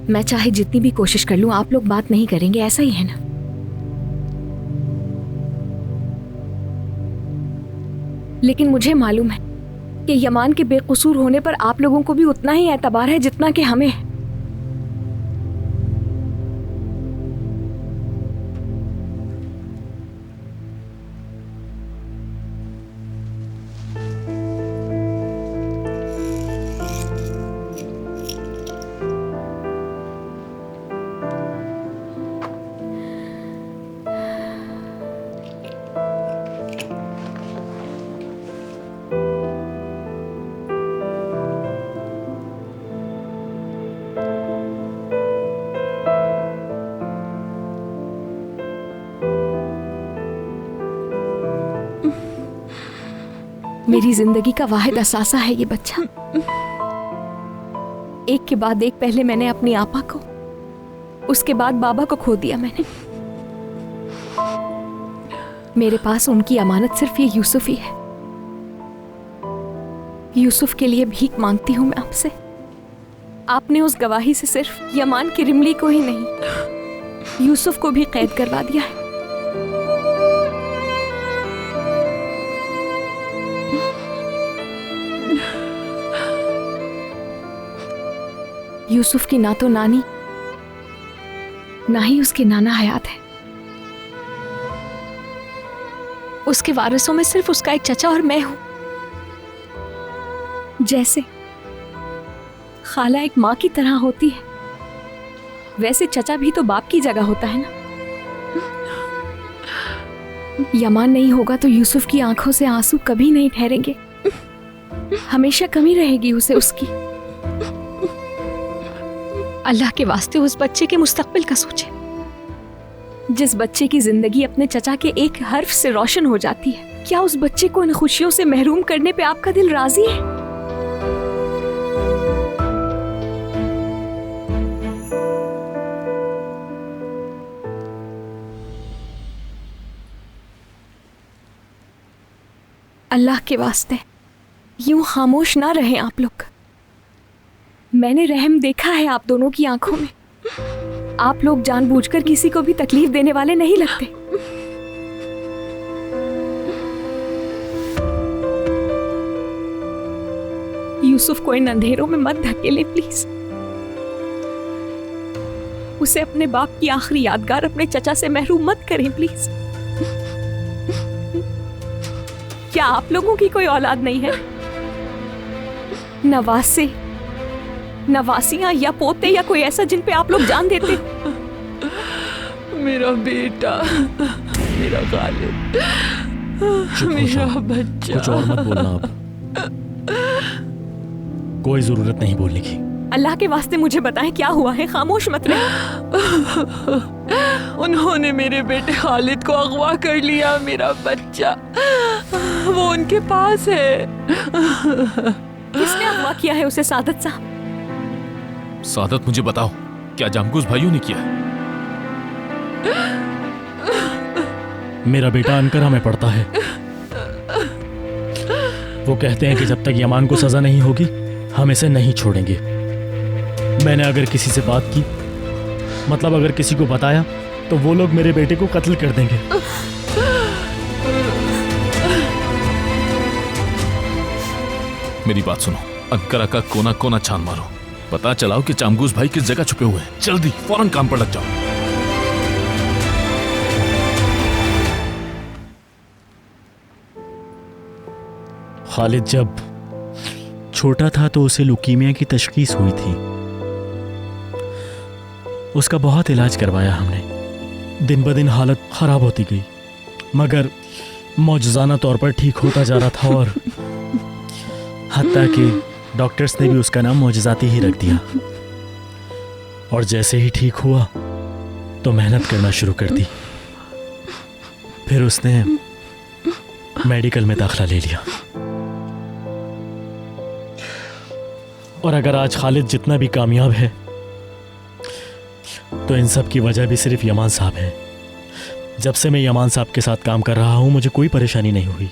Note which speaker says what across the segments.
Speaker 1: मैं चाहे जितनी भी कोशिश कर लूं, आप लोग बात नहीं करेंगे, ऐसा ही है ना? लेकिन मुझे मालूम है कि यमान के बेकसूर होने पर आप लोगों को भी उतना ही एतबार है जितना कि हमें है। मेरी जिंदगी का वाहिद असासा है ये बच्चा। एक के बाद एक, पहले मैंने अपनी आपा को, उसके बाद बाबा को खो दिया मैंने। मेरे पास उनकी अमानत सिर्फ ये यूसुफ ही है। यूसुफ के लिए भीख मांगती हूं मैं आपसे। आपने उस गवाही से सिर्फ यमान की रिमली को ही नहीं, यूसुफ को भी कैद करवा दिया है। यूसुफ की ना तो नानी ना ही उसके नाना हयात है। उसके वारिसों में सिर्फ उसका एक चचा और मैं हूं। जैसे खाला एक मां की तरह होती है, वैसे चचा भी तो बाप की जगह होता है ना। यमान नहीं होगा तो यूसुफ की आंखों से आंसू कभी नहीं ठहरेंगे। हमेशा कमी रहेगी उसे उसकी। अल्लाह के वास्ते उस बच्चे के मुस्तकबिल का सोचे, जिस बच्चे की जिंदगी अपने चचा के एक हर्फ से रोशन हो जाती है। क्या उस बच्चे को इन खुशियों से महरूम करने पे आपका दिल राजी है? अल्लाह के वास्ते यूं खामोश ना रहें आप लोग। मैंने रहम देखा है आप दोनों की आंखों में। आप लोग जानबूझकर किसी को भी तकलीफ देने वाले नहीं लगते। यूसुफ को इन अंधेरों में मत धकेले प्लीज। उसे अपने बाप की आखिरी यादगार अपने चचा से महरूम मत करें प्लीज। क्या आप लोगों की कोई औलाद नहीं है? नवासे, नवासियां या पोते या कोई ऐसा जिन पे आप लोग जान देते?
Speaker 2: मेरा बेटा, मेरा खालिद, मेरा बच्चा।
Speaker 3: कुछ और मत बोलना आप। कोई जरूरत नहीं बोलने की।
Speaker 1: अल्लाह के वास्ते मुझे बताएं क्या हुआ है, खामोश मत रहे।
Speaker 2: उन्होंने मेरे बेटे खालिद को अगवा कर लिया। मेरा बच्चा वो उनके पास है।
Speaker 1: किसने अगवा किया है उसे? सादत साहब।
Speaker 4: सादत, मुझे बताओ, क्या जामगूस भाइयों ने किया?
Speaker 3: मेरा बेटा अनकरा में पढ़ता है। वो कहते हैं कि जब तक यमान को सजा नहीं होगी हम इसे नहीं छोड़ेंगे। मैंने अगर किसी से बात की, मतलब अगर किसी को बताया, तो वो लोग मेरे बेटे को कत्ल कर देंगे।
Speaker 4: मेरी बात सुनो, अनकरा का कोना कोना छान मारो, पता चलाओ कि चामगूस भाई किस जगह छुपे हुए हैं। जल्दी फौरन काम पर लग जाओ।
Speaker 3: खालिद जब छोटा था तो उसे लुकीमिया की तशखीस हुई थी। उसका बहुत इलाज करवाया हमने। दिन ब दिन हालत खराब होती गई, मगर मौजज़ाना तौर पर ठीक होता जा रहा था और हत्ता कि डॉक्टर्स ने भी उसका नाम मौजज़ाती ही रख दिया। और जैसे ही ठीक हुआ तो मेहनत करना शुरू कर दी। फिर उसने मेडिकल में दाखिला ले लिया। और अगर आज खालिद जितना भी कामयाब है तो इन सब की वजह भी सिर्फ यमान साहब है। जब से मैं यमान साहब के साथ काम कर रहा हूँ मुझे कोई परेशानी नहीं हुई।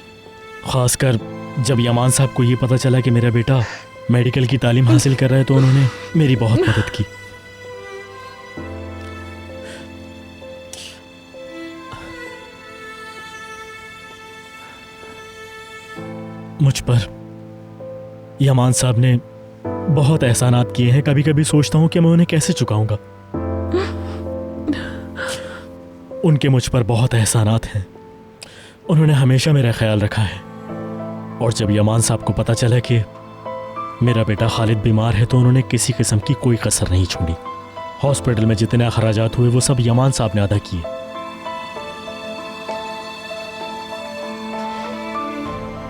Speaker 3: ख़ासकर जब यमान साहब को ये पता चला कि मेरा बेटा मेडिकल की तालीम हासिल कर रहा है तो उन्होंने मेरी बहुत मदद की। मुझ पर यमान साहब ने बहुत एहसानात किए हैं। कभी कभी सोचता हूं कि मैं उन्हें कैसे चुकाऊंगा। उनके मुझ पर बहुत एहसानात हैं। उन्होंने हमेशा मेरा ख्याल रखा है। और जब यमान साहब को पता चला कि मेरा बेटा खालिद बीमार है तो उन्होंने किसी किस्म की कोई कसर नहीं छोड़ी। हॉस्पिटल में जितने अखराजात हुए वो सब यमान साहब ने अदा किए।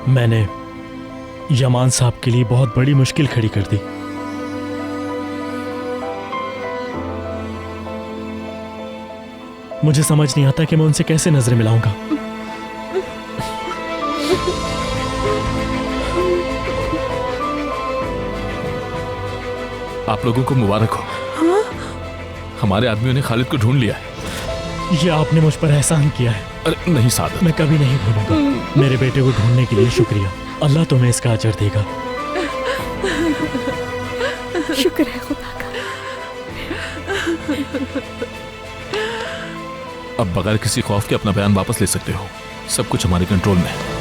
Speaker 3: मैंने यमान साहब के लिए बहुत बड़ी मुश्किल खड़ी कर दी। मुझे समझ नहीं आता कि मैं उनसे कैसे नजरें मिलाऊंगा।
Speaker 4: आप लोगों को मुबारक हो। हमारे आदमियों ने खालिद को ढूंढ लिया है।
Speaker 3: ये आपने मुझ पर एहसान किया है।
Speaker 4: अरे नहीं सादत,
Speaker 3: मैं कभी नहीं भूलूंगा। मेरे बेटे को ढूंढने के लिए शुक्रिया। अल्लाह तुम्हें इसका अजर देगा।
Speaker 1: शुक्र है खुदा का।
Speaker 4: अब बगैर किसी खौफ के अपना बयान वापस ले सकते हो। सब कुछ हमारे कंट्रोल में है।